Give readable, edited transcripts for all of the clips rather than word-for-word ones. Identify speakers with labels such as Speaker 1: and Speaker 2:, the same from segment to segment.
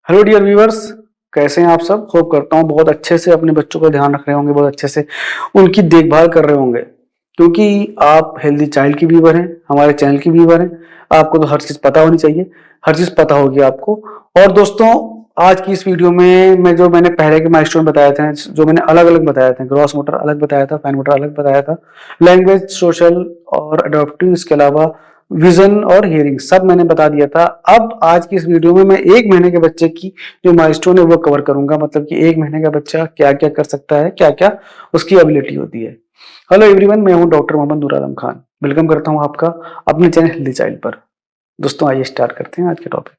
Speaker 1: Hello dear viewers, कैसे हैं आप सब। होप करता हूँ बहुत अच्छे से अपने बच्चों का ध्यान रख रहे होंगे, बहुत अच्छे से उनकी देखभाल कर रहे होंगे, क्योंकि आप हेल्दी चाइल्ड की व्यूअर हैं, हमारे चैनल की व्यूअर हैं। आपको तो हर चीज़ पता होनी चाहिए, हर चीज़ पता होगी आपको। और दोस्तों, आज की इस वीडियो में मैंने पहले के माइलस्टोन बताए थे, जो मैंने अलग अलग बताए थे, ग्रॉस मोटर अलग बताया था, फाइन मोटर अलग बताया था, लैंग्वेज, सोशल और अडॉप्टिव, इसके अलावा विजन और हियरिंग सब मैंने बता दिया था। अब आज की इस वीडियो में मैं 1 महीने के बच्चे की जो माइलस्टोन है वो कवर करूंगा, मतलब कि 1 महीने का बच्चा क्या क्या कर सकता है, क्या क्या उसकी एबिलिटी होती है। हेलो एवरीवन, मैं हूं डॉक्टर मोहम्मद नूर आलम खान। वेलकम करता हूं आपका अपने चैनल हेल्दी चाइल्ड पर। दोस्तों, आइए स्टार्ट करते हैं आज के टॉपिक।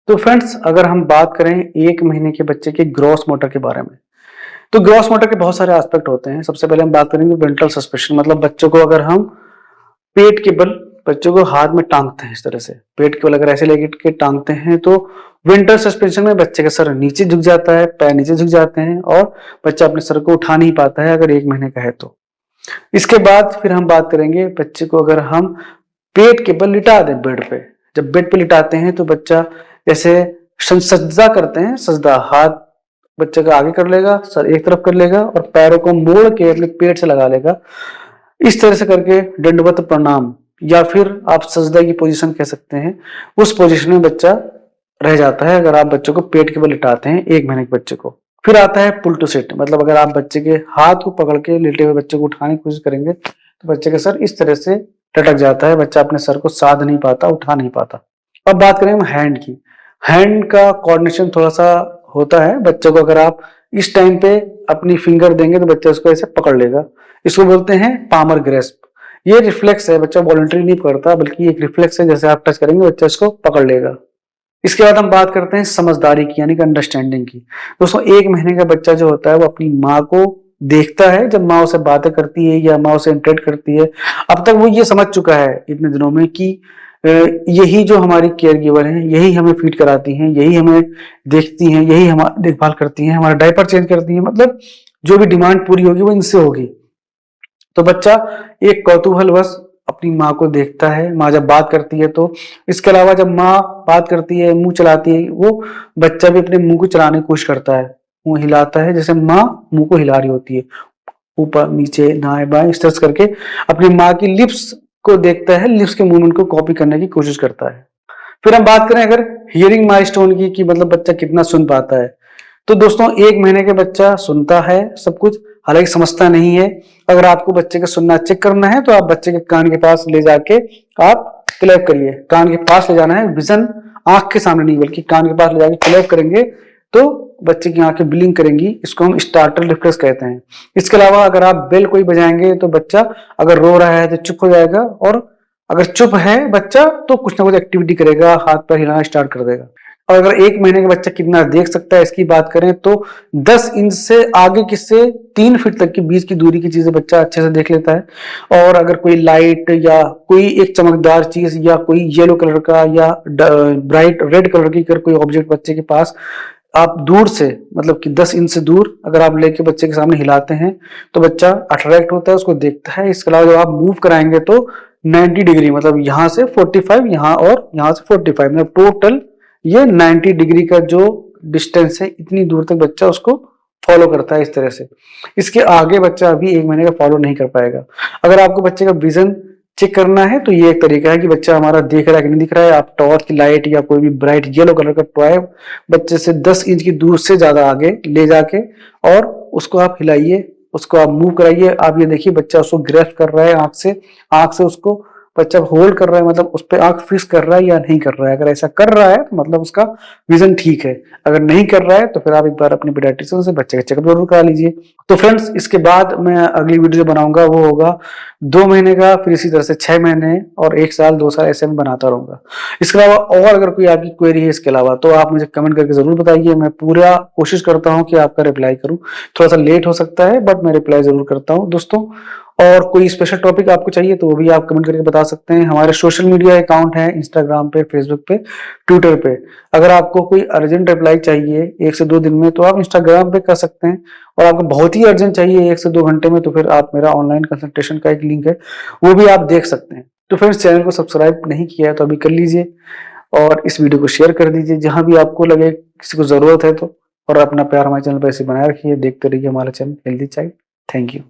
Speaker 1: तो फ्रेंड्स, अगर हम बात करें 1 महीने के बच्चे के ग्रॉस मोटर के बारे में, तो ग्रॉस मोटर के बहुत सारे एस्पेक्ट होते हैं। सबसे पहले हम बात करेंगे वेंट्रल सस्पेंशन, मतलब बच्चों को अगर हम पेट के बल बच्चों को हाथ में टांगते हैं, इस तरह से पेट के बल अगर ऐसे लेके के टांगते हैं तो वेंट्रल सस्पेंशन में बच्चे का सर नीचे झुक जाता है, पैर नीचे झुक जाते हैं और बच्चा अपने सर को उठा नहीं पाता है अगर 1 महीने का है तो। इसके बाद फिर हम बात करेंगे बच्चे को अगर हम पेट के बल लिटा दें बेड पे। जब बेड पे लिटाते हैं तो बच्चा जैसे सजदा करते हैं, सजदा हाथ बच्चे का आगे कर लेगा, सर एक तरफ कर लेगा और पैरों को मोड़ के अपने पेट से लगा लेगा। इस तरह से करके दंडवत प्रणाम या फिर आप सजदा की पोजीशन कह सकते हैं, उस पोजीशन में बच्चा रह जाता है अगर आप बच्चों को पेट के बल लिटाते हैं 1 महीने के बच्चे को। फिर आता है पुल टू सिट, मतलब अगर आप बच्चे के हाथ को पकड़ के लेटे हुए बच्चे को उठाने की कोशिश करेंगे तो बच्चे का सर इस तरह से लटक जाता है, बच्चा अपने सर को साध नहीं पाता, उठा नहीं पाता। अब बात करें हम हैंड की। हैंड का कोऑर्डिनेशन थोड़ा सा होता है। बच्चों को अगर आप इस टाइम पे अपनी फिंगर देंगे तो बच्चा उसको ऐसे पकड़ लेगा, इसको बोलते हैं पामर ग्रेस्प। ये रिफ्लेक्स है, बच्चा वॉलंटरी नहीं करता बल्कि एक रिफ्लेक्स है, जैसे आप टच करेंगे बच्चा इसको पकड़ लेगा। इसके बाद हम बात करते हैं समझदारी की, यानी कि अंडरस्टैंडिंग की। दोस्तों, 1 महीने का बच्चा जो होता है वो अपनी माँ को देखता है, जब माँ उसे बातें करती है या माँ उसे इंटरेक्ट करती है। अब तक वो ये समझ चुका है इतने दिनों में कि यही जो हमारी केयर गिवर है, यही हमें फीड कराती हैं, यही हमें देखती हैं, यही हमारी देखभाल करती हैं, हमारा डायपर चेंज करती हैं, मतलब जो भी डिमांड पूरी होगी वो इनसे होगी। तो बच्चा एक कौतूहलवश अपनी माँ को देखता है, माँ जब बात करती है तो। इसके अलावा जब माँ बात करती है, मुंह चलाती है, वो बच्चा भी अपने मुंह को चलाने की कोशिश करता है, मुंह हिलाता है जैसे माँ मुंह को हिला रही होती है, ऊपर नीचे दाएं बाएं इस तरह से करके अपनी माँ की लिप्स को देखता है, लिप्स के मूवमेंट को कॉपी करने की कोशिश करता है। फिर हम बात करें अगर हियरिंग माइलस्टोन की, कि मतलब बच्चा कितना सुन पाता है, तो दोस्तों 1 महीने के बच्चा सुनता है सब कुछ, हालांकि समझता नहीं है। अगर आपको बच्चे का सुनना चेक करना है तो आप बच्चे के कान के पास ले जाके आप क्लैप करिए। कान के पास ले जाना है, विजन आंख के सामने नहीं बल्कि कान के पास ले जाके क्लैप करेंगे तो बच्चे की आंखें ब्लिंक करेंगी, इसको हम स्टार्टर रिफ्लेक्स कहते हैं। इसके अलावा अगर आप बेल कोई बजाएंगे तो बच्चा अगर रो रहा है तो चुप हो जाएगा, और अगर चुप है बच्चा तो कुछ ना कुछ एक्टिविटी करेगा, हाथ पैर हिलाना स्टार्ट कर देगा। और अगर 1 महीने का बच्चा कितना देख सकता है इसकी बात करें तो 10 इंच से आगे किससे 3 फीट तक के बीच की दूरी की चीजें बच्चा अच्छे से देख लेता है। और अगर कोई लाइट या कोई एक चमकदार चीज या कोई येलो कलर का या ब्राइट रेड कलर की अगर कोई ऑब्जेक्ट बच्चे के पास आप दूर से, मतलब कि 10 इंच से दूर अगर आप लेके बच्चे के सामने हिलाते हैं तो बच्चा अट्रैक्ट होता है, उसको देखता है। इसके अलावा जब आप मूव कराएंगे तो 90 डिग्री, मतलब यहाँ से 45, यहाँ और यहाँ से 45, मतलब टोटल ये 90 डिग्री का जो डिस्टेंस है, इतनी दूर तक बच्चा उसको फॉलो करता है इस तरह से। इसके आगे बच्चा अभी 1 महीने का फॉलो नहीं कर पाएगा। अगर आपको बच्चे का विजन चेक करना है तो ये एक तरीका है कि बच्चा हमारा देख रहा है कि नहीं दिख रहा है। आप टॉर्च की लाइट या कोई भी ब्राइट येलो कलर का टॉय बच्चे से 10 इंच की दूर से ज्यादा आगे ले जाके और उसको आप हिलाइए, उसको आप मूव कराइए। आप ये देखिए बच्चा उसको ग्रैस्प कर रहा है आंख से उसको बच्चा होल्ड कर रहा है, मतलब उस पर आंख फिक्स कर रहा है या नहीं कर रहा है। अगर ऐसा कर रहा है तो मतलब उसका विजन ठीक है, अगर नहीं कर रहा है तो फिर आप एक बार अपने पीडियाट्रिशियन से बच्चे का चेकअप जरूर करा लीजिए। तो फ्रेंड्स, इसके बाद मैं अगली वीडियो जो बनाऊंगा वो होगा 2 महीने का, फिर इसी तरह से 6 महीने और 1 साल 2 साल ऐसे में बनाता रहूंगा। इसके अलावा और अगर कोई आपकी क्वेरी है इसके अलावा तो आप मुझे कमेंट करके जरूर बताइए। मैं पूरा कोशिश करता हूँ कि आपका रिप्लाई करूँ, थोड़ा सा लेट हो सकता है बट मैं रिप्लाई जरूर करता हूँ दोस्तों। और कोई स्पेशल टॉपिक आपको चाहिए तो वो भी आप कमेंट करके बता सकते हैं। हमारे सोशल मीडिया अकाउंट है इंस्टाग्राम पे, फेसबुक पे, ट्विटर पे। अगर आपको कोई अर्जेंट रिप्लाई चाहिए 1 से 2 दिन में तो आप इंस्टाग्राम पे कर सकते हैं, और आपको बहुत ही अर्जेंट चाहिए 1 से 2 घंटे में तो फिर आप मेरा ऑनलाइन कंसल्टेशन का एक लिंक है वो भी आप देख सकते हैं। तो फ्रेंड्स, चैनल को सब्सक्राइब नहीं किया है तो अभी कर लीजिए, और इस वीडियो को शेयर कर दीजिए जहां भी आपको लगे किसी को जरूरत है तो। और अपना प्यार हमारे चैनल पर ऐसे बनाए रखिए, देखते रहिए हमारा channel healthy child. Thank you.